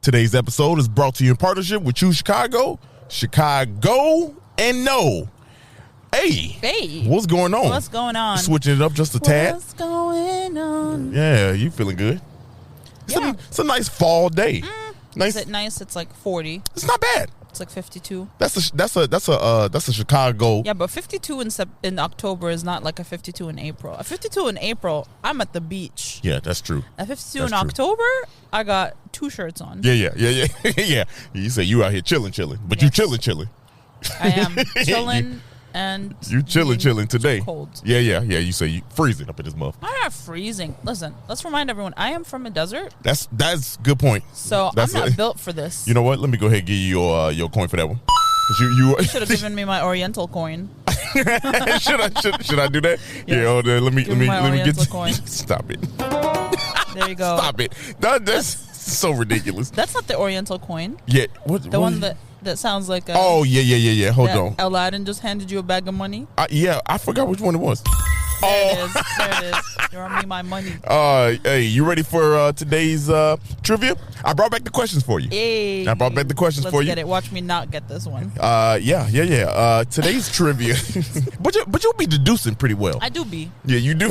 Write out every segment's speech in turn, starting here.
Today's episode is brought to you in partnership with Choose Chicago, Chicago, and No. Hey, what's going on? What's going on? Switching it up just a tad. What's going on? Yeah, you feeling good? Yeah. It's a nice fall day. Nice. Is it nice? It's like 40. It's not bad. It's like 52. That's a Chicago. Yeah, but 52 in October is not like a 52 in April. A 52 in April, I'm at the beach. Yeah, that's true. A 52 That's in true. October, I got 2 shirts on. Yeah. Yeah. You say you out here chilling, but Yes. you chilling. I am chilling and You chilling today. cold. Yeah. You say you freezing up in this month. I'm not freezing. Listen, let's remind everyone, I am from a desert, That's a good point. so That's I'm not built for this. You know what? Let me go ahead and give you your coin for that one. 'Cause you should have given me my Oriental coin. should I do that? Yes. Yeah. Hold on, let me Give me my get Oriental coin. Stop it. There you go. Stop it. That's so ridiculous. That's not the Oriental coin. Yeah. What? The one that sounds like a... Oh yeah. Hold on. Aladdin just handed you a bag of money. Yeah, I forgot which one it was. There it is. You owe me my money. Hey, you ready for today's trivia? I brought back the questions for you. Hey. I brought back the questions for you. Let's get it. Watch me not get this one. Yeah. Today's trivia, but you'll be deducing pretty well. I do be. Yeah, you do.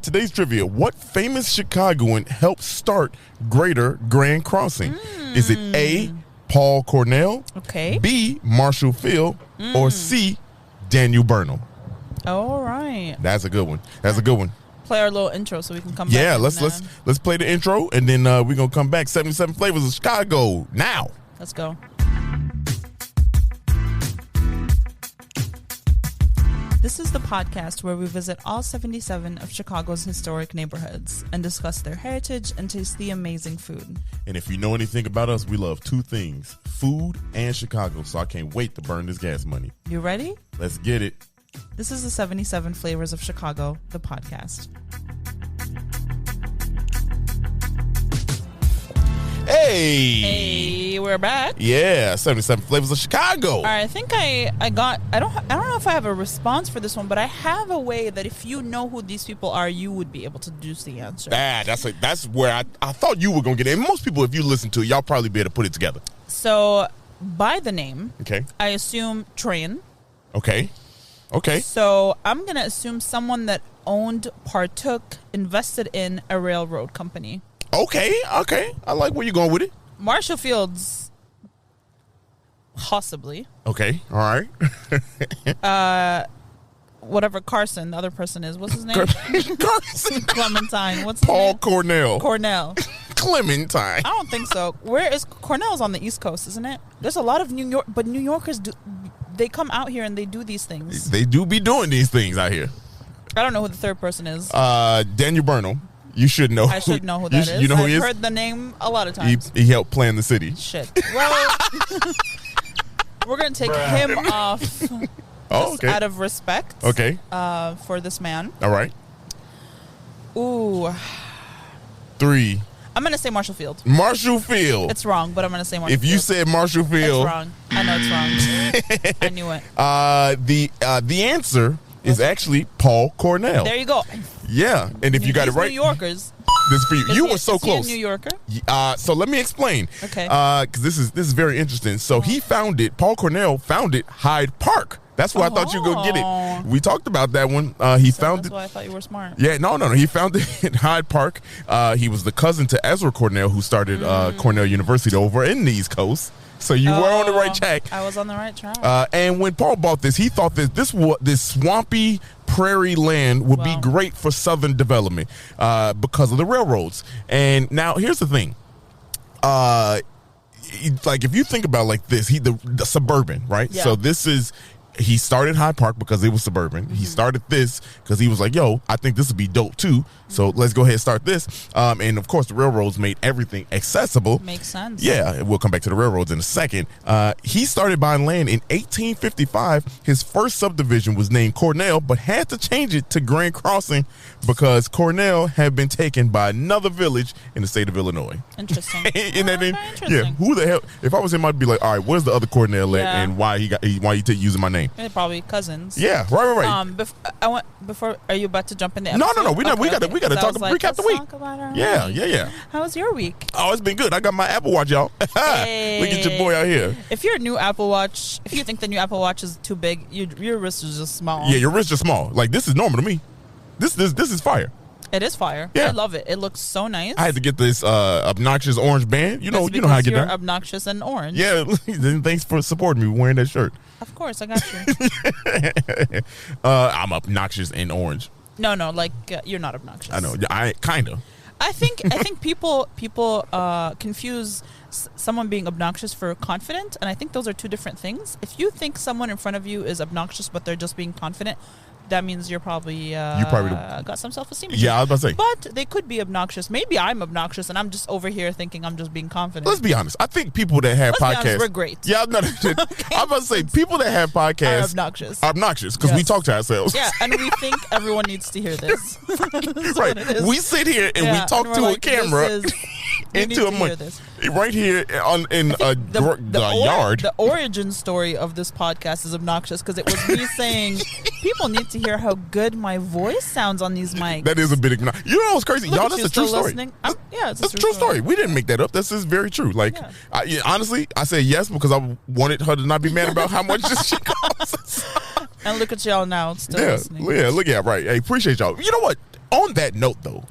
Today's trivia: what famous Chicagoan helped start Greater Grand Crossing? Is it A, Paul Cornell, Okay. B, Marshall Field, or C, Daniel Burnham? All right. That's a good one. Play our little intro so we can come back. Yeah, and, let's play the intro and then we're gonna come back. 77 Flavors of Chicago now. Let's go. This is the podcast where we visit all 77 of Chicago's historic neighborhoods and discuss their heritage and taste the amazing food. And if you know anything about us, we love 2 things: food and Chicago. So I can't wait to burn this gas money. You ready? Let's get it. This is the 77 Flavors of Chicago, the podcast. Hey, we're back. Yeah, 77 Flavors of Chicago. All right, I think I don't know if I have a response for this one, but I have a way that if you know who these people are, you would be able to deduce the answer. That's where I thought you were gonna get it. And most people, if you listen to it, y'all probably be able to put it together. So, by the name, Okay. I assume train. Okay. So, I'm going to assume someone that owned, partook, invested in a railroad company. Okay. I like where you're going with it. Marshall Fields, possibly. Okay. All right. Whatever Carson, the other person is. What's his name? Carson. Clementine. What's his Paul name? Cornell. Cornell. Clementine. I don't think so. Where is Cornell's on the East Coast, isn't it? There's a lot of New York, but New Yorkers they come out here and they do these things. They do be doing these things out here. I don't know who the third person is. Daniel Burnham. You should know. I should know who that is. You know who I've he is? heard the name a lot of times. He helped plan the city. Shit. Well, we're going to take him off out of respect for this man. All right. Ooh. 3. I'm going to say Marshall Field. Marshall Field. It's wrong, but I'm going to say Marshall Field. If you said Marshall Field. It's wrong. I know it's wrong. I knew it. The answer is actually Paul Cornell. There you go. Yeah. And if you got it right. New Yorkers. This is for you. You were so close. Is he a New Yorker? So let me explain. Okay. Because this is very interesting. So Paul Cornell founded Hyde Park. That's why I thought you were going to get it. We talked about that one. That's why I thought you were smart. Yeah, no. He founded Hyde Park. He was the cousin to Ezra Cornell, who started Cornell University over in the East Coast. So you were on the right track. I was on the right track. And when Paul bought this, he thought that this swampy prairie land would be great for Southern development because of the railroads. And now here's the thing. Like if you think about it like this, the suburban, right? Yeah. So this is. He started Hyde Park because it was suburban. He started this because he was like, yo, I think this would be dope too. So let's go ahead and start this. And of course, the railroads made everything accessible. Makes sense. Yeah, we'll come back to the railroads in a second. He started buying land in 1855. His first subdivision was named Cornell, but had to change it to Grand Crossing because Cornell had been taken by another village in the state of Illinois. Interesting. Isn't that interesting. Yeah, who the hell? If I was him, I'd be like, all right, where's the other Cornell at, and why he using my name? name. They're probably cousins. Yeah, right. Before, are you about to jump in the No. episode? We got to talk recap the week. Yeah. How was your week? Oh, it's been good. I got my Apple Watch, y'all. Hey. Look at your boy out here. If your new Apple Watch, if you think the new Apple Watch is too big, your wrist is just small. Yeah, your wrist is small. Like, this is normal to me. This is fire. It is fire. Yeah. I love it. It looks so nice. I had to get this obnoxious orange band. You know how I get you're down. obnoxious and orange. Yeah, thanks for supporting me wearing that shirt. Of course, I got you. I'm obnoxious and orange. No, like you're not obnoxious. I know. I kind of. I think people confuse someone being obnoxious for confident, and I think those are two different things. If you think someone in front of you is obnoxious but they're just being confident, that means you're probably got some self-esteem issues. Yeah, I was about to say. But they could be obnoxious. Maybe I'm obnoxious and I'm just over here thinking I'm just being confident. Let's be honest. I think people that have podcasts, be honest, we're great. Yeah, no, Okay. I'm about to say people that have podcasts are obnoxious because we talk to ourselves. Yeah, and we think everyone needs to hear this. Right. We sit here and we talk to a camera into a mic right here in the yard. The origin story of this podcast is obnoxious because it was me saying people need to hear how good my voice sounds on these mics. That is a bit obnoxious. You know what's crazy? Y'all, that's a true story. It's a true story. We didn't make that up. This is very true. Like, honestly, I said yes because I wanted her to not be mad about how much she costs. And look at y'all now, still listening. Yeah, look at right. Hey, appreciate y'all. You know what? On that note, though,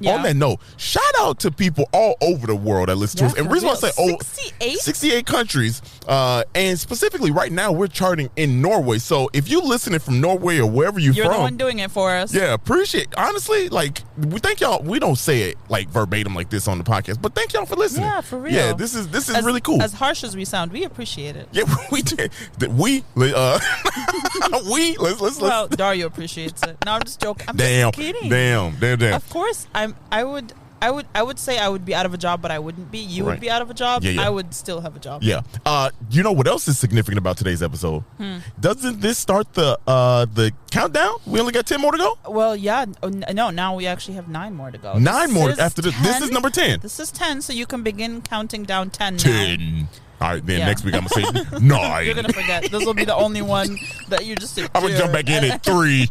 shout out to people all over the world that listen to us. And the reason why I say 68 countries, and specifically right now we're charting in Norway. So if you listening from Norway or wherever you're from, the one doing it for us. Yeah, appreciate. Honestly, like we thank y'all. We don't say it like verbatim like this on the podcast, but thank y'all for listening. Yeah, for real. Yeah, this is really cool. As harsh as we sound, we appreciate it. Yeah, we did. Let's. Well, Dario appreciates it. No, I'm just joking. I'm just kidding. Damn. Of course, I would say I would be out of a job, but I wouldn't be. You would be out of a job. Yeah. I would still have a job. Yeah. You know what else is significant about today's episode? Doesn't this start the countdown? We only got 10 more to go? Well, yeah. No, now we actually have 9 more to go. 9 more after this. This is number 10. This is 10, so you can begin counting down 10 now. All right, then next week I'm going to say 9. You're going to forget. This will be the only one that you just say. I'm going to jump back in at 3.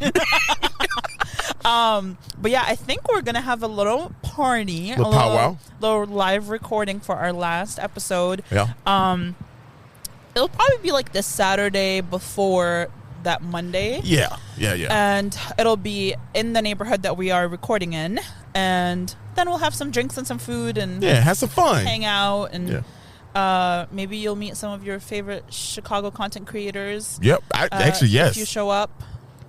But yeah, I think we're gonna have a little party, a little live recording for our last episode. Yeah. It'll probably be like the Saturday before that Monday. Yeah. And it'll be in the neighborhood that we are recording in, and then we'll have some drinks and some food and have some fun, hang out, and maybe you'll meet some of your favorite Chicago content creators. Yep. Actually, yes. If you show up.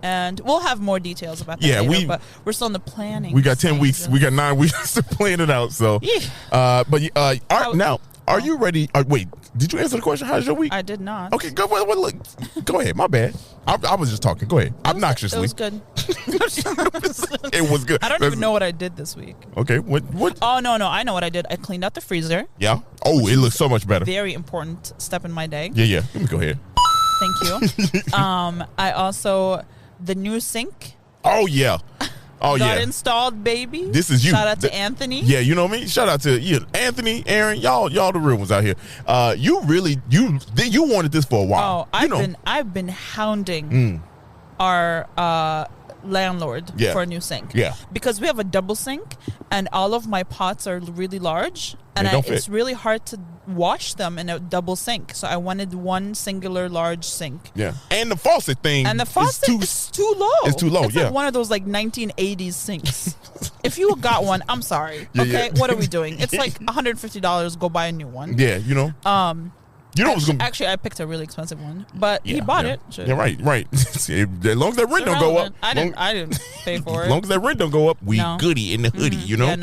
And we'll have more details about that later, but we're still in the planning. We got 10 weeks. We got 9 weeks to plan it out. So, now, are you ready? Wait, did you answer the question? How's your week? I did not. Okay, go ahead. My bad. I was just talking. Go ahead. Obnoxiously. It was good. It was good. I don't even know what I did this week. Okay, what? Oh, no, I know what I did. I cleaned out the freezer. Yeah? Oh, it looks so much better. Very important step in my day. Yeah. Let me go ahead. Thank you. I also... The new sink. Oh, yeah. Got installed, baby. This is you. Shout out to Anthony. Yeah, you know me. Shout out to you, Anthony, Aaron. Y'all the real ones out here. You wanted this for a while. Oh, I've been hounding our landlord for a new sink. Yeah. Because we have a double sink and all of my pots are really large and it's really hard to wash them in a double sink. So I wanted one singular large sink. Yeah. And the faucet thing. And the faucet is too low. It's too low, it's like one of those like 1980s sinks. If you got one, I'm sorry. Okay, what are we doing? It's like $150. Go buy a new one. Yeah, you know. Actually, I picked a really expensive one, but he bought it. Yeah, right. As long as that rent don't go up, I didn't pay for it. As long as that rent don't go up, we goody in the hoodie. You know. Yeah,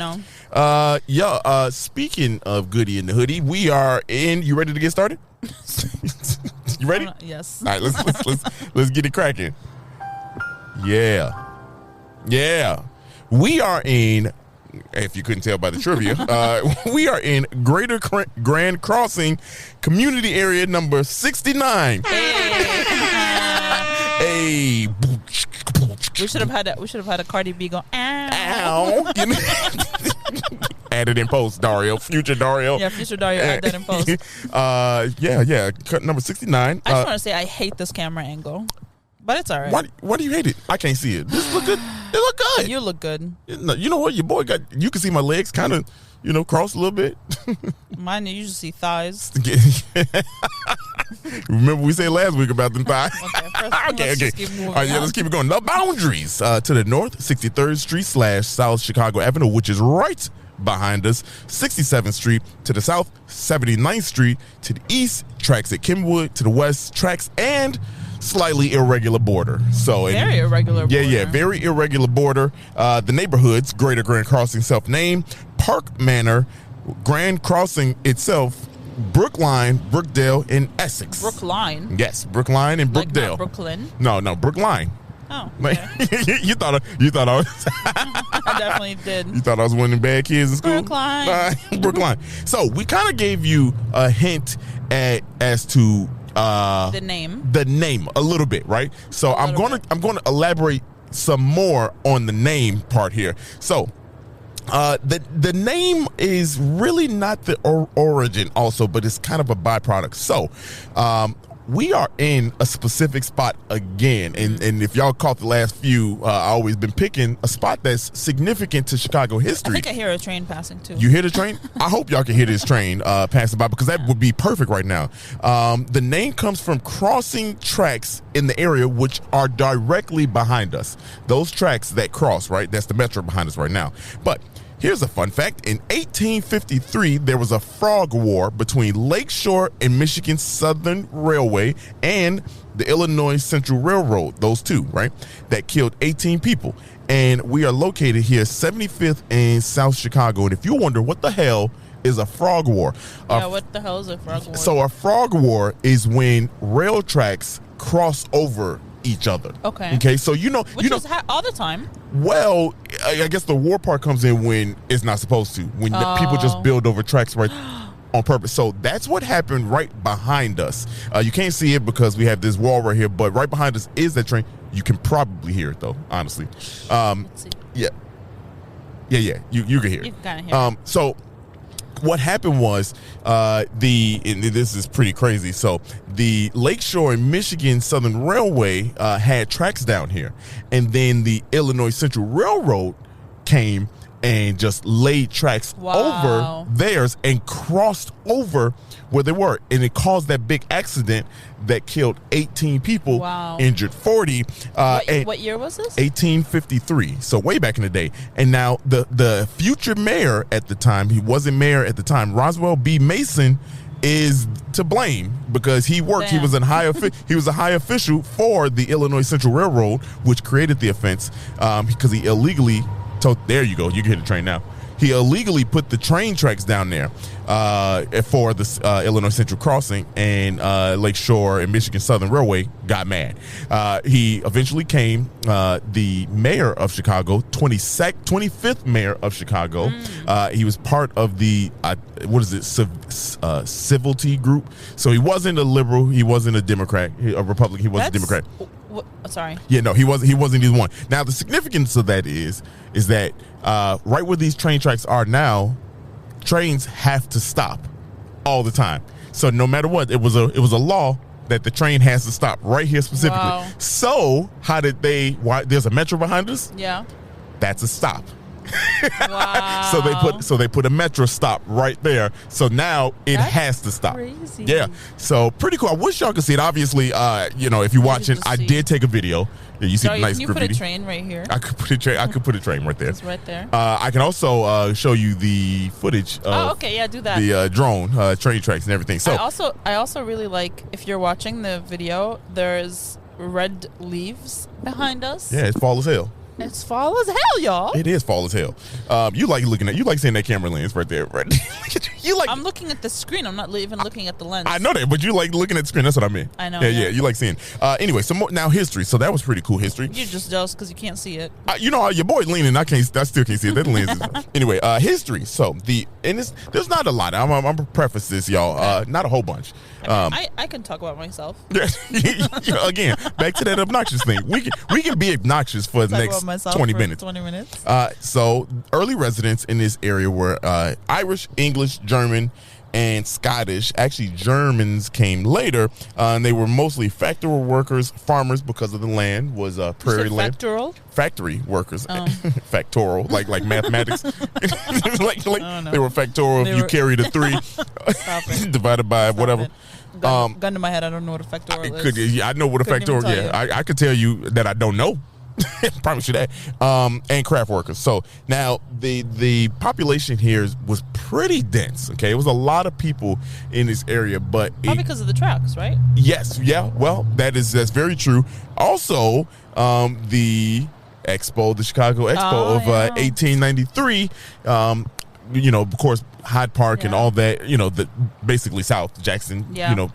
no. Speaking of goody in the hoodie, we are in. You ready to get started? You ready? Yes. All right, let's get it cracking. Yeah. We are in. If you couldn't tell by the trivia, we are in Greater Grand Crossing Community Area number 69. Hey. We should have had a Cardi B go ow. Add it in post, Dario. Future Dario. Yeah, future Dario. Add that in post. Yeah. Cut number 69. I just want to say I hate this camera angle. But it's all right. Why do you hate it? I can't see it. This look good. It look good. You look good. You know what? Your boy got. You can see my legs kind of, crossed a little bit. Mine, you just see thighs. Remember we said last week about them thighs. Okay. Just keep moving All right, let's keep it going. The boundaries to the north, 63rd Street / South Chicago Avenue, which is right behind us. 67th Street to the south, 79th Street to the east, tracks at Kenwood to the west, tracks and slightly irregular border. So very irregular border. Yeah, very irregular border. The neighborhoods, Greater Grand Crossing self-named, Park Manor, Grand Crossing itself, Brookline, Brookdale, and Essex. Brookline? Yes, Brookline and Brookdale. Like not Brooklyn? No, Brookline. Oh, okay. you thought I was. I definitely did. You thought I was one of the bad kids in school? Brookline. Brookline. So we kind of gave you a hint as to the name a little bit, right? So I'm going to elaborate some more on the name part here. So the name is really not the origin also, but it's kind of a byproduct. So we are in a specific spot again, and if y'all caught the last few, I always been picking a spot that's significant to Chicago history. I think I hear a train passing too. You hear the train? I hope y'all can hear this train passing by, because that would be perfect right now. The name comes from crossing tracks in the area which are directly behind us. Those tracks that cross, right? That's the metro behind us right now. But here's a fun fact. In 1853, there was a frog war between Lakeshore and Michigan Southern Railway and the Illinois Central Railroad, those two, right? That killed 18 people. And we are located here, 75th and South Chicago. And if you wonder what the hell is a frog war. What the hell is a frog war? So a frog war is when rail tracks cross over each other. Okay. So which is all the time. Well, I guess the war part comes in when it's not supposed to. When people just build over tracks right on purpose. So that's what happened right behind us. You can't see it because we have this wall right here, but right behind us is that train. You can probably hear it though, honestly. Let's see. Yeah. You can hear it. You can kind of hear it. So what happened was and this is pretty crazy. So the Lakeshore and Michigan Southern Railway had tracks down here, and then the Illinois Central Railroad came and just laid tracks over theirs and crossed over where they were, and it caused that big accident that killed 18 people, injured 40. What year was this? 1853, so way back in the day. And now the future mayor at the time, he wasn't mayor at the time, Roswell B. Mason, is to blame because he worked. Damn. He was a high official for the Illinois Central Railroad, which created the offense because he illegally. There you go. You can hit the train now. He illegally put the train tracks down there for the Illinois Central Crossing, and Lakeshore and Michigan Southern Railway got mad. He eventually came the mayor of Chicago, 25th mayor of Chicago. He was part of the, civility group. So he wasn't a liberal. He wasn't a Democrat, a Republican. He wasn't a Democrat. Sorry. Yeah, no, he wasn't either one. Now, the significance of that is that right where these train tracks are now, trains have to stop all the time. So no matter what, it was a law that the train has to stop right here specifically. Wow. So why there's a metro behind us? Yeah. That's a stop. Wow. So they put a metro stop right there. So now it has to stop. Crazy. Yeah. So pretty cool. I wish y'all could see it. Obviously, if you're watching, I did take a video. Yeah, you see the nice graffiti. Can you put a train right here? I could put a train right there. It's right there. I can also show you the footage of do that. The drone train tracks and everything. So I also really like, if you're watching the video, there's red leaves behind us. Yeah, it's fall as hell. It's fall as hell, y'all. It is fall as hell. You like seeing that camera lens right there, right? I'm looking at the screen. I'm not even looking at the lens. I know that, but you like looking at the screen. That's what I mean. I know. Yeah. You like seeing. Anyway, some more now history. So that was pretty cool history. You're just jealous because you can't see it. Your boy leaning. I still can't see it. That lens is anyway. History. So there's not a lot. I'm gonna preface this, y'all. Not a whole bunch. I can talk about myself. Again, back to that obnoxious thing. We can be obnoxious for the next 20 minutes. 20 minutes. So early residents in this area were Irish, English, German, and Scottish. Actually, Germans came later, and they were mostly factory workers, farmers, because of the land was prairie land. Factoral? Factory workers, factorial, like mathematics. They were factorial. You carried a 3 divided by whatever. Gun to my head, I don't know what a factorial is. I know what a factorial. Yeah, I could tell you that I don't know. Promise you that. And craft workers. So now the population here was pretty dense. Okay, it was a lot of people in this area, but probably because of the tracks, right? Yes. Yeah. Well, that's very true. Also, the Expo, the Chicago Expo of 1893. Of course, Hyde Park and all that. The basically South Jackson.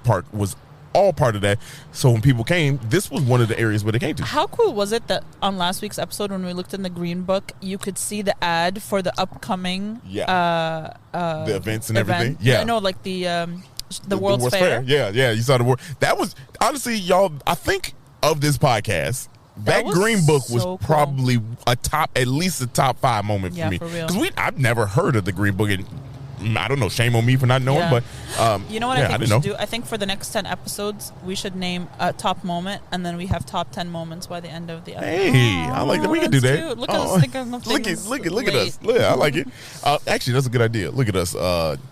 Park was all part of that. So when people came, this was one of the areas where they came to. How cool was it that on last week's episode, when we looked in the Green Book, you could see the ad for the upcoming the events and everything. Yeah, no, like the World's Fair. Yeah, you saw the world. That was honestly, y'all. I think of this podcast. That Green Book was so probably at least a top 5 moment for me. For real. Because I've never heard of the Green Book, and I don't know, shame on me for not knowing, but you know what I think we should do? I think for the next 10 episodes, we should name a top moment, and then we have top 10 moments by the end of the episode. Hey, I like that. We can do that. Cute. Look at us thinking of things. Look at us. Yeah, I like it. Actually, that's a good idea. Look at us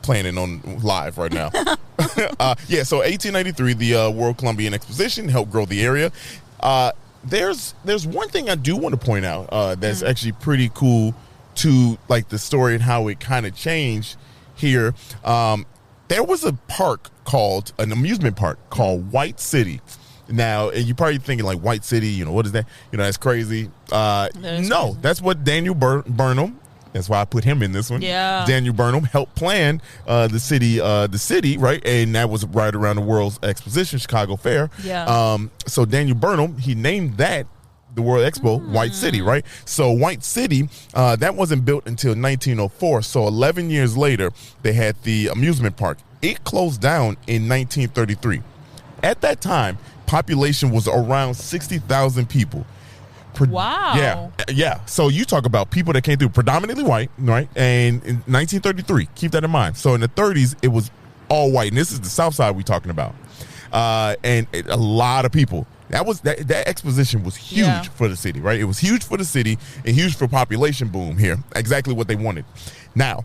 planning on live right now. So 1893, the World Columbian Exposition helped grow the area. There's one thing I do want to point out that's actually pretty cool to like the story and how it kind of changed here. There was an amusement park called White City. Now, and you're probably thinking like White City, what is that? That's crazy. No, that's what Daniel Burnham. That's why I put him in this one. Yeah. Daniel Burnham helped plan the city, right? And that was right around the World's Exposition, Chicago Fair. Yeah. So Daniel Burnham, he named that the World Expo, White City, right? So White City, that wasn't built until 1904. So 11 years later, they had the amusement park. It closed down in 1933. At that time, population was around 60,000 people. Wow. Yeah. So you talk about people that came through predominantly white, right? And in 1933, keep that in mind. So in the 30s, it was all white. And this is the South Side we're talking about. And a lot of people. That exposition was huge for the city, right? It was huge for the city and huge for population boom here. Exactly what they wanted. Now,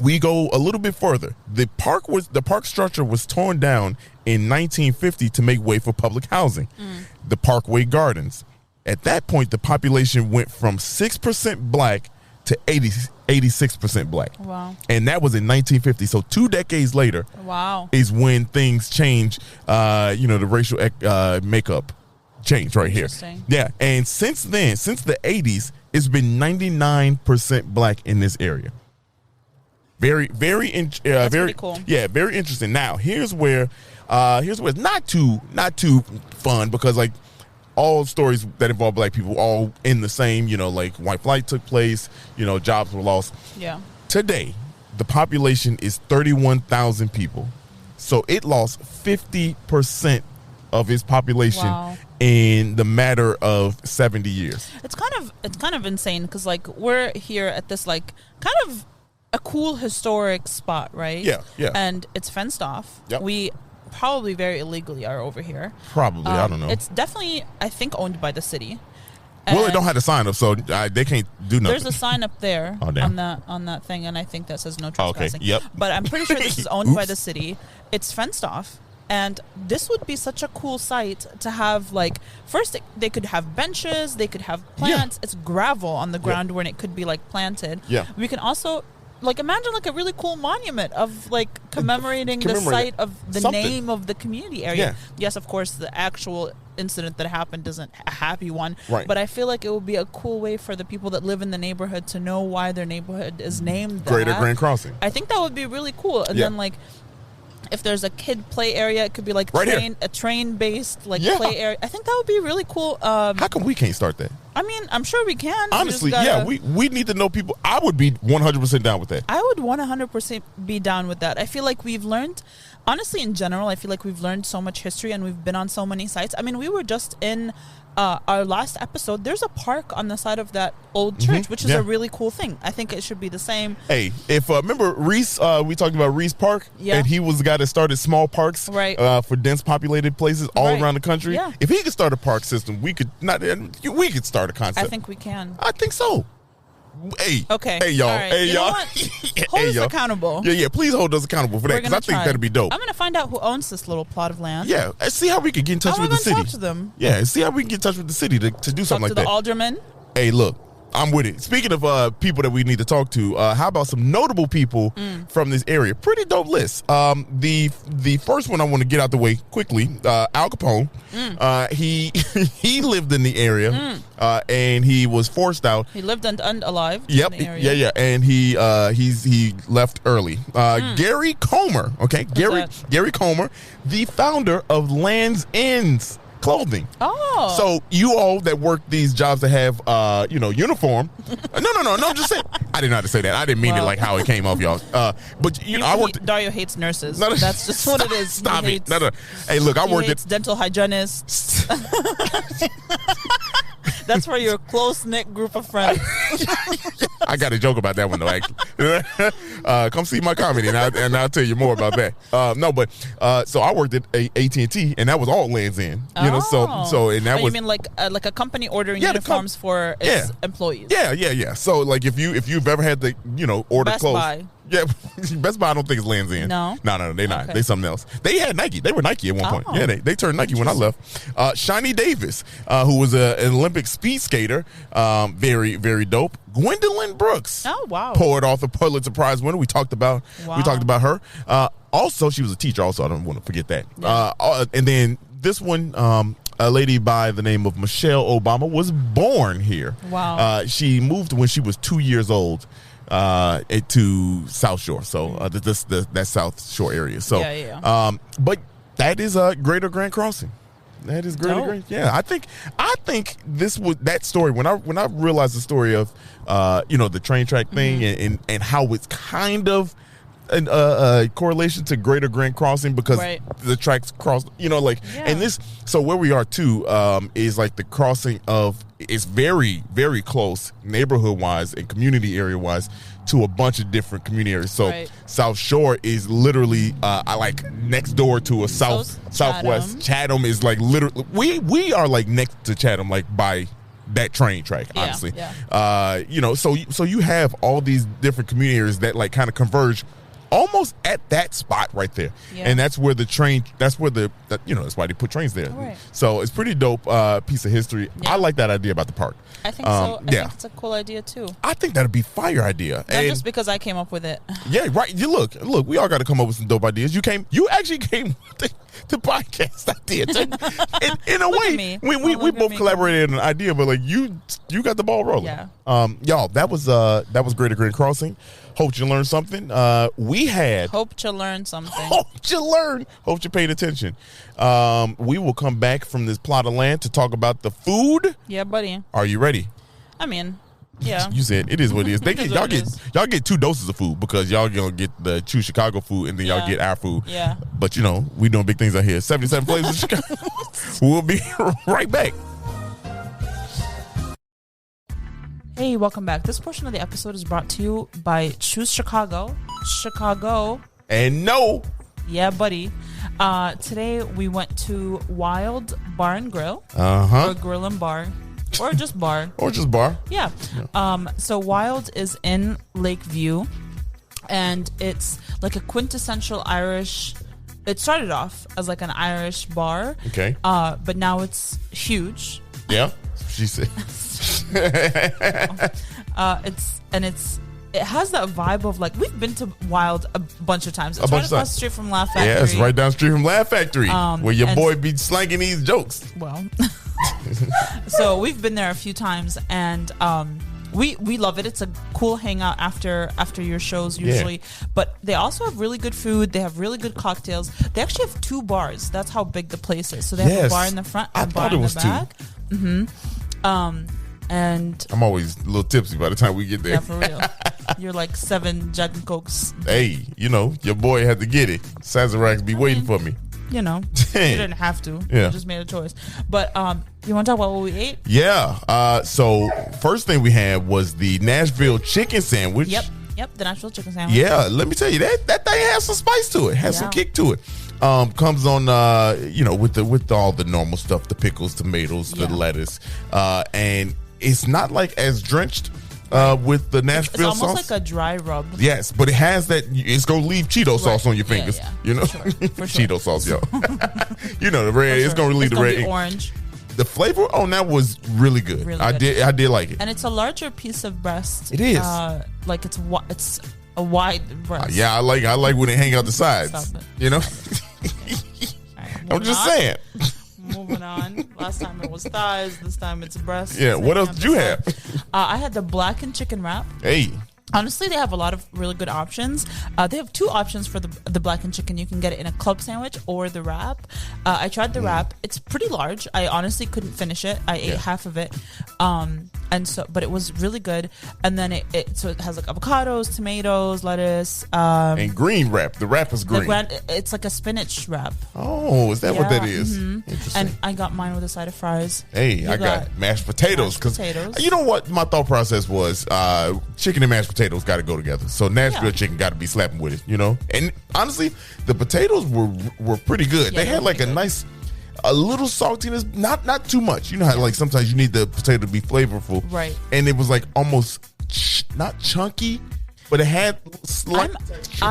we go a little bit further. The park structure was torn down in 1950 to make way for public housing. The Parkway Gardens. At that point, the population went from 6% black to 86% black. Wow. And that was in 1950. So 2 decades later is when things change, the racial makeup changed right here. Yeah. And since then, since the 80s, it's been 99% black in this area. Very, very, very cool. Yeah, very interesting. Now, here's where it's not too fun because like all stories that involve black people all in the same, like white flight took place, jobs were lost. Yeah. Today, the population is 31,000 people. So it lost 50% of its population in the matter of 70 years. It's kind of insane because like we're here at this like kind of a cool historic spot, right? Yeah. And it's fenced off. Yep. We probably very illegally are over here. Probably, I don't know. It's definitely, I think, owned by the city. Well, they don't have a sign up, so they can't do nothing. There's a sign up there on that thing, and I think that says no trespassing. Okay. Yep. But I'm pretty sure this is owned by the city. It's fenced off, and this would be such a cool site to have. Like, first they could have benches, they could have plants. It's gravel on the ground where it could be like planted. Yeah. We can also. Like, imagine, like, a really cool monument of, like, commemorating the site of the name of the community area. Yeah. Yes, of course, the actual incident that happened isn't a happy one. Right. But I feel like it would be a cool way for the people that live in the neighborhood to know why their neighborhood is named that. Greater Grand Crossing. I think that would be really cool. And then, like, if there's a kid play area, it could be, like, a train-based, like, play area. I think that would be really cool. How come we can't start that? I mean, I'm sure we can. Honestly, yeah, we need to know people. I would be 100% down with that. I would 100% be down with that. I feel like we've learned, honestly, in general, I feel like we've learned so much history and we've been on so many sites. I mean, we were just in our last episode. There's a park on the side of that old church, which is a really cool thing. I think it should be the same. Hey, if remember Reese, we talked about Reese Park, and he was the guy that started small parks for dense populated places all around the country. Yeah. If he could start a park system, we could start a concept. I think we can. I think so. Hey, okay. Hey, y'all. Right. Hey, you y'all. Hold us accountable. Yeah. Please hold us accountable for that because I think that'd be dope. I'm gonna find out who owns this little plot of land. Yeah, and see how we can get in touch with the city. Talk to them. Yeah, see how we can get in touch with the city to do something like that. The alderman. Hey, look. I'm with it. Speaking of people that we need to talk to, how about some notable people from this area? Pretty dope list. The first one I want to get out the way quickly. Al Capone. He lived in the area, and he was forced out. He lived and alive. Yep. In the area. Yeah. And he left early. Gary Comer. Okay, Gary Comer, the founder of Land's Ends Clothing. Oh. So you all that work these jobs that have uniform. No, I'm just saying. I didn't know how to say that. I didn't mean it like how it came off, y'all. But I worked. Dario hates nurses. That's just what it is. Stop it. No. Hey, look, I worked at dental hygienists. That's for your close-knit group of friends. I got a joke about that one though. Actually, come see my comedy, and I'll tell you more about that. So I worked at AT&T, and that was all Land's End. You know, so and that was. You mean like a company ordering uniforms for its employees? Yeah. So like if you've ever had to order Best clothes. Buy. Yeah, Best Buy I don't think it's Land's End. No, they're not. Okay. They something else. They had Nike. They were Nike at one point. Yeah, they turned Nike when I left. Shani Davis, who was an Olympic speed skater, very, very dope. Gwendolyn Brooks. Oh, wow. Poet, author, Pulitzer Prize winner. We talked about her. Also, she was a teacher also. I don't want to forget that. Yeah. And then this one, a lady by the name of Michelle Obama was born here. Wow. She moved when she was 2 years old. To South Shore, so that South Shore area. So, but that is Greater Grand Crossing. That is Greater Grand. Yeah, I think this was that story when I realized the story of the train track thing and how it's kind of a correlation to Greater Grand Crossing because the tracks cross. And this. So where we are too is like the crossing of. It's very, very close neighborhood wise and community area wise to a bunch of different community areas. So South Shore is literally like next door to a southwest. Chatham is like literally we are like next to Chatham, like by that train track, honestly. Yeah. So you have all these different community areas that like kind of converge almost at that spot right there. And that's where that's why they put trains there. So it's pretty dope piece of history. I like that idea about the park. I think so. I think it's a cool idea too. I think that'd be fire idea. Not just because I came up with it. Yeah, right. You look, we all got to come up with some dope ideas. You actually came with the podcast idea. In a way, we both collaborated on an idea, but like you got the ball rolling. Yeah. Y'all, that was Greater Grand Crossing. Hope you learned something. Hope you learned something. Hope you paid attention. We will come back from this plot of land to talk about the food. Yeah, buddy. Are you ready? I mean, yeah. You said it is what it is. Y'all get 2 doses of food because y'all gonna get the True Chicago food and then y'all get our food. Yeah. But we doing big things out here. 77 flavors of Chicago. We'll be right back. Hey, welcome back. This portion of the episode is brought to you by Choose Chicago. And no. Yeah, buddy. Today we went to Wild Bar and Grill. Uh-huh. Or Grill and Bar. Or just bar. Yeah. So Wild is in Lakeview. And it's like a quintessential Irish. It started off as like an Irish bar. Okay. But now it's huge. Yeah. She said. It has that vibe of like we've been to Wild a bunch of times. It's right across the street from Laugh Factory. Yeah, it's right down the street from Laugh Factory, where your boy be slanging these jokes. Well, so we've been there a few times, and we love it. It's a cool hangout after your shows usually. Yeah. But they also have really good food. They have really good cocktails. They actually have 2 bars. That's how big the place is. So they have a bar in the front and a bar in the back. Mm-hmm. And I'm always a little tipsy by the time we get there. yeah, for real. You're like 7 Jack and Cokes. Hey, your boy had to get it. Sazeracs be waiting for me. You didn't have to. Yeah. You just made a choice. But you want to talk about what we ate? Yeah. So first thing we had was the Nashville chicken sandwich. Yep, the Nashville chicken sandwich. Yeah, let me tell you, that thing has some spice to it. Has some kick to it. Comes on, with all the normal stuff, the pickles, tomatoes, the lettuce, and it's not like as drenched with the Nashville it's almost sauce. like a dry rub. Yes, but it has that. It's gonna leave Cheeto sauce on your fingers. Yeah. For sure. Cheeto sauce, yo. The red. It's gonna leave the red. Be orange. The flavor on that was really good. Really I did like it. And it's a larger piece of breast. It is. Like it's a wide breast. Yeah, I like when it hang out the sides. Stop it. I'm just saying. Moving on. Last time it was thighs. This time it's breast. Yeah. What else did you have? I had the blackened chicken wrap. Hey. Honestly, they have a lot of really good options. They have 2 options for the blackened chicken. You can get it in a club sandwich or the wrap. I tried the wrap. It's pretty large. I honestly couldn't finish it. I ate half of it. But it was really good. And then it has like avocados, tomatoes, lettuce, and green wrap. The wrap is green. It's like a spinach wrap. Oh, is that what that is? Mm-hmm. Interesting. And I got mine with a side of fries. Hey, I got mashed potatoes because you know what my thought process was. Chicken and mashed potatoes got to go together. So Nashville chicken got to be slapping with it, And honestly, the potatoes were pretty good. Yeah, they had like a little saltiness, not too much. You know how like sometimes you need the potato to be flavorful, right? And it was like almost not chunky, but it had slight texture.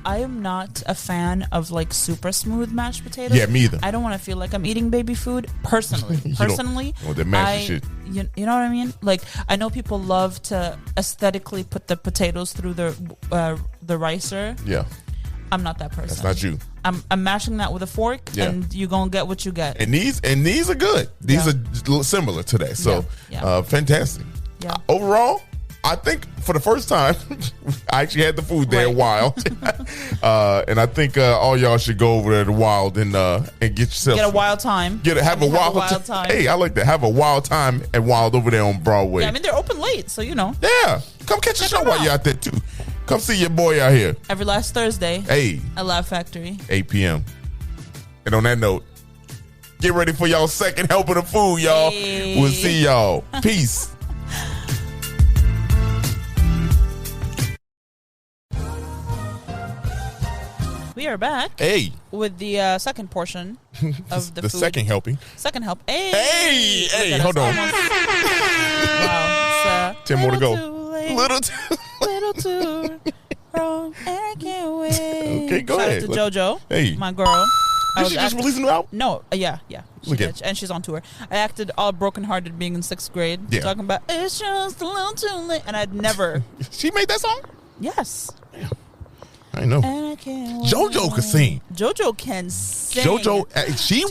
I am not a fan of like super smooth mashed potatoes. Yeah, me either. I don't want to feel like I'm eating baby food. Personally, the mashed shit. You know what I mean? Like I know people love to aesthetically put the potatoes through the ricer. Yeah. I'm not that person. That's not you. I'm mashing that with a fork, and you gonna get what you get. And these are good. These are similar to that. So fantastic. Yeah. Overall, I think for the first time, I actually had the food there Wild, and I think all y'all should go over there to Wild and get yourself a wild time. Have a wild time. Hey, I like that. Have a wild time at Wild over there on Broadway. Yeah, I mean they're open late, so Yeah, come catch a show while you're out there too. Come see your boy out here. Every last Thursday. Hey. At Laugh Factory. 8 p.m. And on that note, get ready for y'all second helping of food, y'all. Hey. We'll see y'all. Peace. We are back. Hey. With the second portion of the food. Second helping. Second help. Hey. Hey. Hold on. Wow. 10 more to go. Little too wrong. I can't wait. Okay, go ahead. Shout out to JoJo. Hey. My girl. Did she just release a new album? No. Yeah. Look at and she's on tour. I acted all brokenhearted being in 6th grade. Yeah. Talking about, it's just a little too late. And I'd never. She made that song? Yes. Yeah. I know. And I can't JoJo can sing. JoJo can sing. JoJo,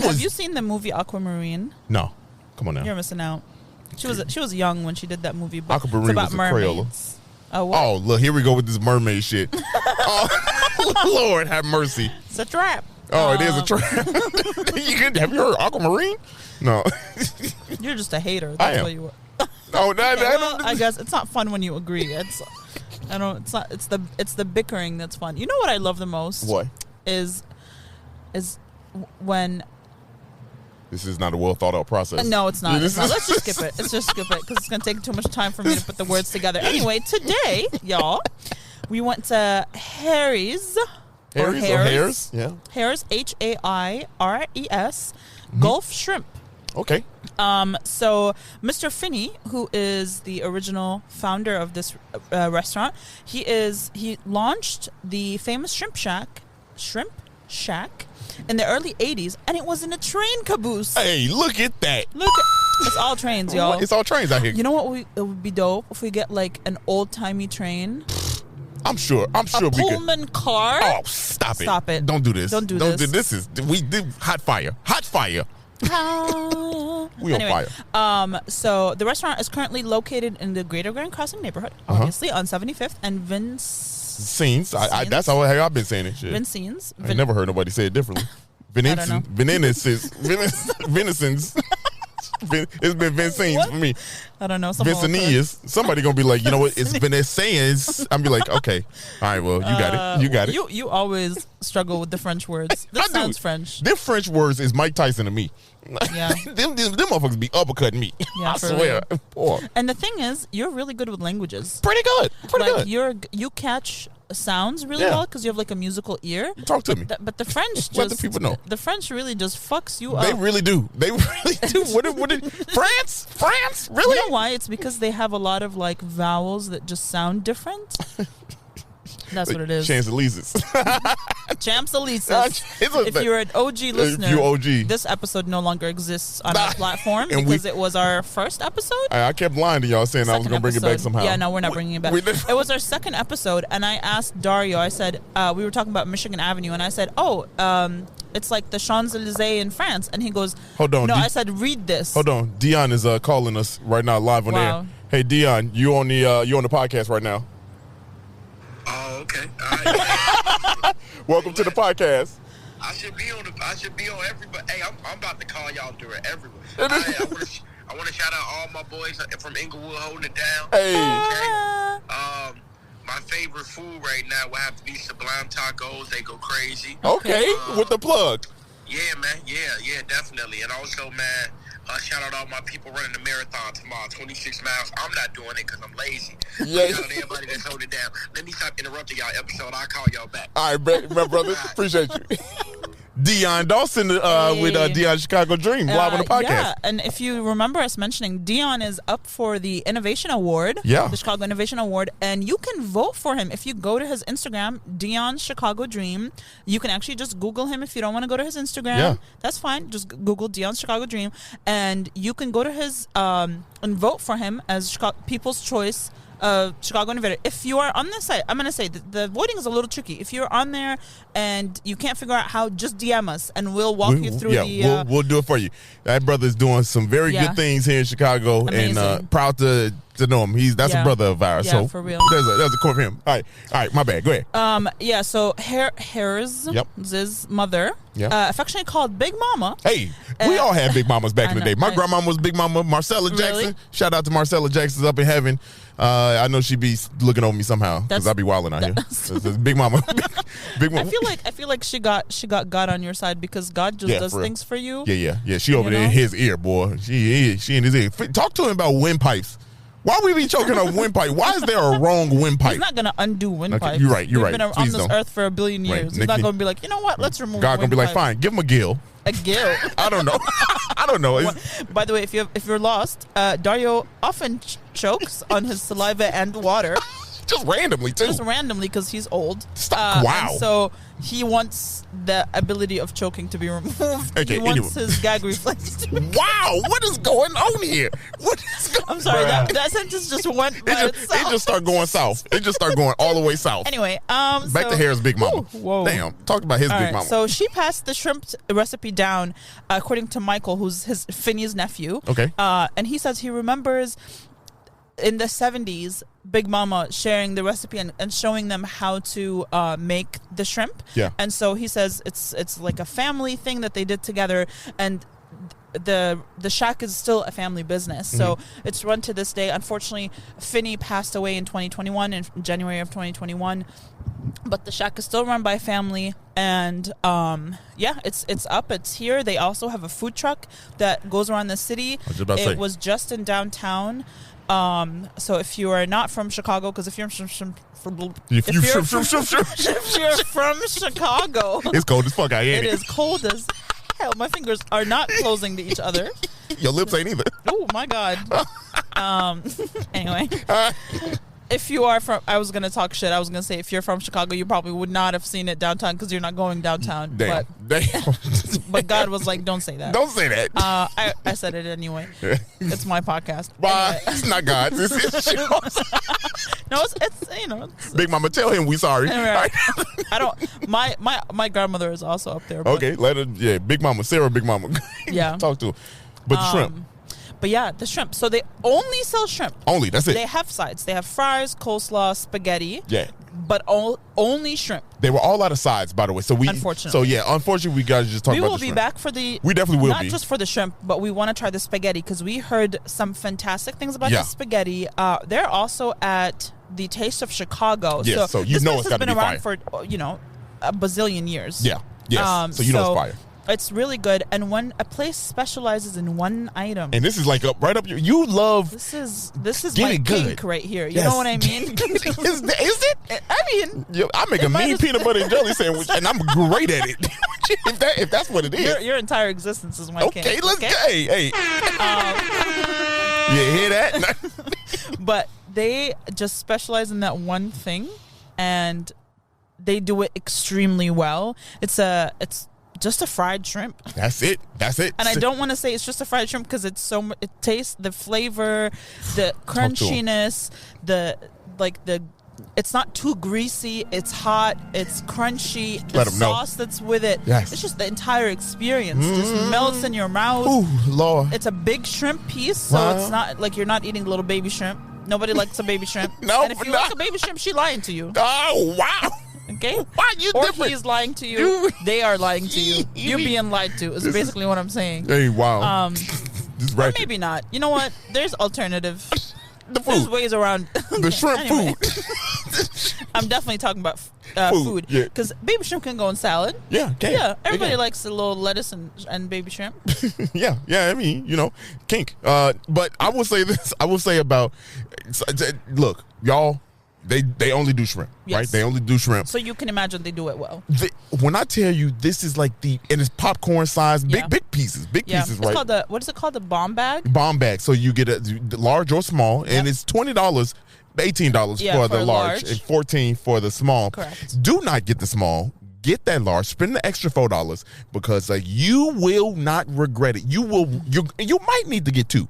Have you seen the movie Aquamarine? No. Come on now. You're missing out. She was young when she did that movie. But Aquamarine it's about was a mermaids. Oh, look, here we go with this mermaid shit. Oh, Lord, have mercy. It's a trap. Oh, it is a trap. Have you heard Aquamarine? No. You're just a hater. That's what you are. Oh, I guess it's not fun when you agree. It's not. It's the bickering that's fun. You know what I love the most? What? Is when. This is not a well thought out process. No, it's not. Let's just skip it. Let's just skip it because it's going to take too much time for me to put the words together. Anyway, today, y'all, we went to Harry's. Harry's? Yeah. Harry's, HAIRES, Gulf Shrimp. Okay. So Mr. Finney, who is the original founder of this restaurant, he launched the famous Shrimp Shack in the early 80s, and it was in a train caboose. Hey, look at that. It's all trains, y'all. It's all trains out here. You know what it would be dope if we get like an old-timey train? I'm sure we could. Pullman car? Oh, stop it. Don't do this. Don't do this. This we do hot fire. We on fire. So the restaurant is currently located in the Greater Grand Crossing neighborhood, obviously on 75th and Vincennes. That's how I've been saying it. Shit. Vincennes. I never heard nobody say it differently. Venezen's. It's been Vincennes for me. I don't know. Vincenias. Somebody gonna be like, you know what? It's Vincennes. I'm be like, okay, all right. Well, you got it. You got it. You always struggle with the French words. This sounds French. Them French words is Mike Tyson to me. Yeah. them motherfuckers be uppercutting me. Yeah, I swear. Poor. And the thing is, you're really good with languages. Pretty good. Pretty good. You catch sounds really well because you have like a musical ear. Talk to me. But the French just let the people know. The French really just fucks you up. They really do. They really do. What did France? France? Really? You know why? It's because they have a lot of like vowels that just sound different. That's what it is. Champs-Élysées. Champs-Élysées. If you're an OG listener, if you OG, this episode no longer exists on our platform because it was our first episode. I kept lying to y'all saying I was going to bring it back somehow. Yeah, no, we're not bringing it back. It was our second episode, and I asked Dario, I said, we were talking about Michigan Avenue, and I said, it's like the Champs-Élysées in France. And he goes, hold on. No, I said, read this. Hold on. Dion is calling us right now live on air. Hey, Dion, you on the podcast right now. Oh, okay. All right. Welcome to the podcast. I should be on everybody. Hey, I'm about to call y'all during everywhere. I want to shout out all my boys from Inglewood holding it down. Hey. Okay. My favorite food right now would have to be Sublime Tacos. They go crazy. Okay. With the plug. Yeah, man. Yeah, definitely. And also, man, shout out all my people running the marathon tomorrow, 26 miles. I'm not doing it because I'm lazy. Yeah. Shout out to everybody that's holding it down. Let me stop interrupting y'all episode. I'll call y'all back. All right, my brother. Appreciate you. Dion Dawson with Dion Chicago Dream live on the podcast. Yeah, and if you remember us mentioning, Dion is up for the Innovation Award, the Chicago Innovation Award, and you can vote for him. If you go to his Instagram, Dion Chicago Dream, you can actually just Google him if you don't want to go to his Instagram. Yeah. That's fine. Just Google Dion Chicago Dream, and you can go to his and vote for him as People's Choice Chicago Innovator. If you are on this site, I'm going to say the voting is a little tricky. If you're on there and you can't figure out how, just DM us and we'll walk you through the... we'll do it for you. That brother's doing some very good things here in Chicago. Amazing. And proud to know him. That's a brother of ours. Yeah, so for real. There's a quote for him. All right, my bad. Go ahead. So Hare's mother, affectionately called Big Mama. Hey, we all had Big Mamas back in the day. My grandmama was Big Mama. Marcella Jackson. Really? Shout out to Marcella Jackson's up in heaven. I know she be looking over me somehow because I be wilding out here. Big Mama. Big Mama. I feel like she got God on your side because God just does things for you. Yeah. She over there in his ear, boy. She in his ear. Talk to him about windpipes. Why we be choking on windpipe? Why is there a wrong windpipe? He's not gonna undo windpipes. You're right. We've been on this earth for 1 billion years. He's not gonna be like, you know what? Let's remove. God gonna be like, fine, give him a gill. A gill. I don't know. I don't know. By the way, if you're lost, Dario often chokes on his saliva and water. Just randomly, too. Just randomly, because he's old. Stop. Wow. And so he wants the ability of choking to be removed. Okay, he wants his gag reflex to be Wow, what is going on here? I'm sorry, that sentence just went by itself. It just started going south. It just started going all the way south. Anyway, back to Harris Big Mama. Whoa. Damn, talk about his Big Mama. So she passed the shrimp recipe down, according to Michael, who's Finney's nephew. Okay. And he says he remembers in the 70s, Big Mama sharing the recipe and showing them how to make the shrimp. Yeah. And so he says it's like a family thing that they did together, and the shack is still a family business. So it's run to this day. Unfortunately, Finney passed away in 2021, in January of 2021. But the shack is still run by family, and it's up, it's here. They also have a food truck that goes around the city. It was just in downtown. So if you are not from Chicago, because if you're from Chicago, it's cold as fuck out here. It is cold as hell. My fingers are not closing to each other. Your lips ain't either. Oh my god. Anyway. If you are from, I was going to talk shit. I was going to say, if you're from Chicago, you probably would not have seen it downtown because you're not going downtown. Damn. But God was like, don't say that. Don't say that. I said it anyway. It's my podcast. Anyway. Anyway. It's not God's. It's No, it's Big Mama, tell him we sorry. Anyway, I don't. My grandmother is also up there. Okay, let her. Yeah, Big Mama, Sarah, Big Mama. Yeah, talk to her. But the shrimp. But yeah, the shrimp. So they only sell shrimp. Only, that's it. They have sides. They have fries, coleslaw, spaghetti. Yeah. but only shrimp. They were all out of sides, by the way. So Unfortunately. Unfortunately, we got to just talk about the shrimp. We will be back for the. We definitely will not be. just for the shrimp, but we want to try the spaghetti because we heard some fantastic things about Yeah. the spaghetti. They're also at the Taste of Chicago. Yeah, so you this know place it's has gotta been be around fire. for a bazillion years. Yeah. Yes. So you know it's fire. It's really good, and when a place specializes in one item, And this is like right up your. You love. this is Get my it good. kink right here. You Yes. know what I mean? is it? I mean, Yo, I make a might mean as- peanut butter and jelly sandwich, and I'm great at it. if that's what it is. your entire existence is my Okay, kink. let's go. Hey. You hear that? But they just specialize in that one thing, and they do it extremely well. It's just a fried shrimp, That's it. and I don't want to say it's just a fried shrimp because it's so it tastes the flavor, the crunchiness, it's not too greasy. It's hot. It's crunchy. The Let 'em know. sauce that's with it. Yes. It's just the entire experience just melts in your mouth. Ooh, Lord. It's a big shrimp piece, so Wow. it's not like you're not eating little baby shrimp. Nobody likes a baby shrimp. No, and if you no. like a baby shrimp, she lying to you. Oh, wow. Okay? Why you Or different? he's lying to you. You- They are lying to you. You're being lied to is basically what I'm saying. Hey, wow. This Or ratchet. maybe not. You know what? There's alternative. The There's food. ways around. The shrimp Anyway. food. I'm definitely talking about Food, food. yeah. Because baby shrimp can go in salad. Yeah, okay. Yeah, everybody likes a little lettuce and baby shrimp. Yeah, I mean, kink. But I will say this. I will say about, look, y'all, they only do shrimp, Yes. right? They only do shrimp. So you can imagine they do it well. When I tell you this is like and it's popcorn size, Yeah. big pieces, Yeah, pieces, it's right? called what is it called? The bomb bag. Bomb bag. So you get a large or small, and Yep. it's $20, $18 Yeah, for the for large, large. and $14 for the small. Correct. Do not get the small. Get that large. Spend the extra $4 because you will not regret it. You might need to get two.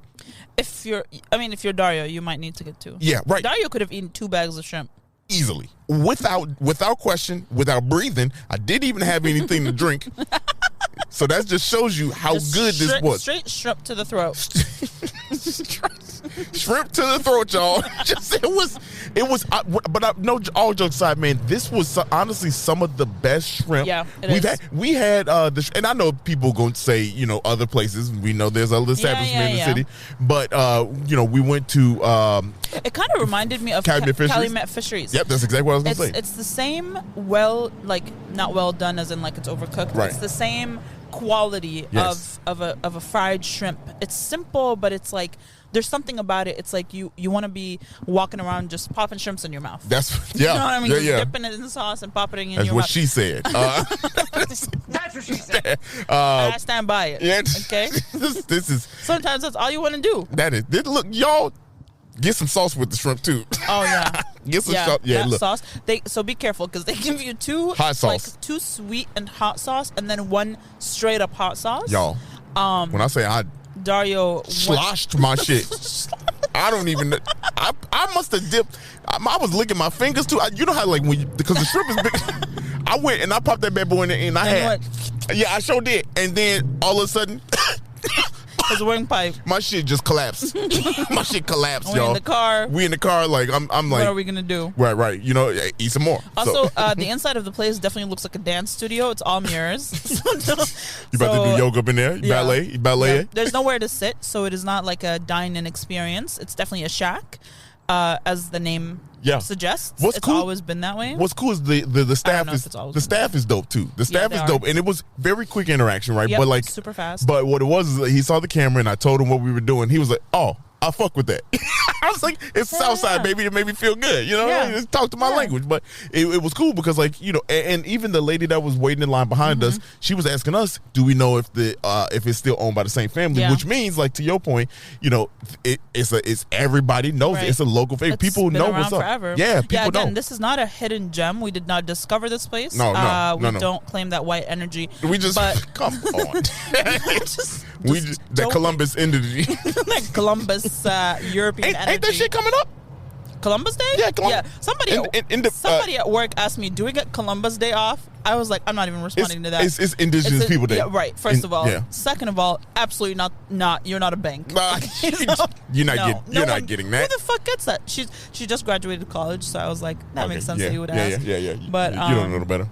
If you're Dario, you might need to get two. Yeah, right. Dario could have eaten 2 bags of shrimp. Easily, without question, without breathing. I didn't even have anything to drink. So that just shows you how Just good this was. Straight shrimp to the throat. Shrimp to the throat, y'all. It was. But no, all jokes aside, man, this was honestly some of the best shrimp Yeah, it we've is. had. We had and I know people going to say other places. We know there's other establishments in the yeah. city, but we went to. It kind of reminded me of Calumet Fisheries? Calumet Fisheries. Yep, that's exactly what I was going to say. It's the same not well done as in like it's overcooked. Right. It's the same quality Yes. of a fried shrimp. It's simple, but it's like there's something about it. It's like you want to be walking around just popping shrimps in your mouth. That's You know what I mean? Yeah, Just yeah. dipping it in the sauce and popping it in That's your what mouth. she said. That's what she said. I stand by it. Yeah. Okay. This is Sometimes that's all you want to do. that is. Look, y'all get some sauce with the shrimp too. Oh yeah. Get some sauce. Yeah, that look. sauce. So be careful because they give you two Hot sauce. like 2 sweet and hot sauce, and then 1 straight up hot sauce. Y'all. When I say I Dario went- sloshed my shit, I don't even know. I must have dipped. I was licking my fingers too. You know how because the shrimp is big. I went and I popped that bad boy in there and I And had. Yeah, I sure did. And then all of a sudden, his windpipe. my shit just collapsed. My shit collapsed, We're y'all. in the car. We in the car. Like I'm What are like, we gonna do? right. Eat some more. Also, So, the inside of the place definitely looks like a dance studio. It's all mirrors. you about to do yoga up in there? Yeah. Ballet. Yeah. There's nowhere to sit, so it is not like a dine-in experience. It's definitely a shack, as the name Yeah. suggests. What's It's cool- always been that way. What's cool is the staff know if is it's always the been staff is dope too. The staff they is are. dope, and it was very quick interaction, right? Yep, But like super fast. But what it was is that he saw the camera, and I told him what we were doing. He was like, "Oh, I fuck with that." I was like, "It's Yeah, Southside, yeah. baby. It made me feel good, you know. Yeah. Just talk to my Yeah. language." But it was cool because, and even the lady that was waiting in line behind us, she was asking us, "Do we know if if it's still owned by the same family?" Yeah. Which means, like to your point, it's everybody knows it. Right. It's a local favorite. It's People been know around what's up. forever. Yeah, people again, know. this is not a hidden gem. We did not discover this place. No, we no. don't claim that white energy. We just but come on. just That don't- Columbus ended it. like Columbus European energy. Ain't that shit coming up? Columbus Day? Yeah, Somebody at work asked me, do we get Columbus Day off? I was like, I'm not even responding to that. It's Indigenous People Day. Yeah, right. First of all. Second of all, absolutely not. You're not a bank. You're not getting that. Who the fuck gets that? She just graduated college, so I was like, that makes sense that you would ask. Yeah. But you don't know no better.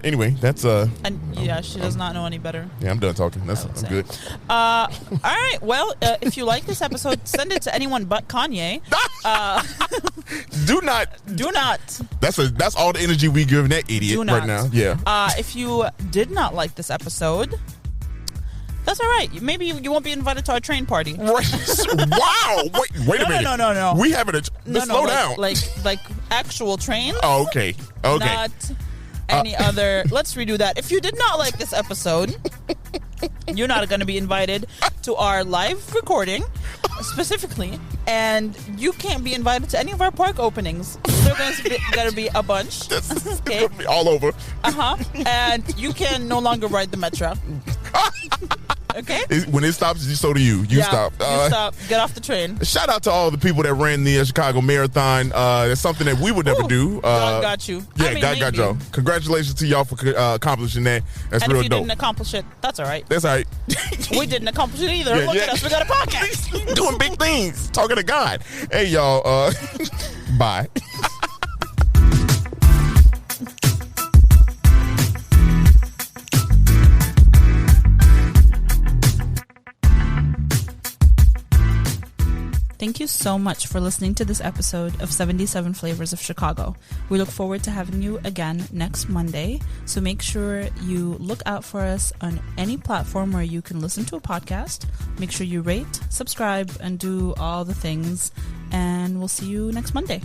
Anyway, that's she does not know any better. Yeah, I'm done talking. I'm good. All right. Well, if you like this episode, send it to anyone but Kanye. Do not. That's all the energy we giving that idiot right now. Yeah. If you did not like this episode, that's all right. Maybe you won't be invited to our train party. Wow. Wait a minute. No. We having slow down. Like actual trains. Oh, okay. Not any other. Let's redo that. If you did not like this episode, you're not going to be invited to our live recording specifically, and you can't be invited to any of our park openings. There's going to be a bunch. Okay? It's all over. And you can no longer ride the Metro. Okay? When it stops, so do you. You stop. You stop. Get off the train. Shout out to all the people that ran the Chicago Marathon. That's something that we would never do. God got you. Yeah, God got y'all. Congratulations to y'all for accomplishing that. That's and real if you dope. Didn't accomplish it, that's all right. That's all right. We didn't accomplish it either. Look at us. We got a podcast. Doing big things. Talking to God. Hey, y'all. Bye. Thank you so much for listening to this episode of 77 Flavors of Chicago. We look forward to having you again next Monday. So make sure you look out for us on any platform where you can listen to a podcast. Make sure you rate, subscribe, and do all the things. And we'll see you next Monday.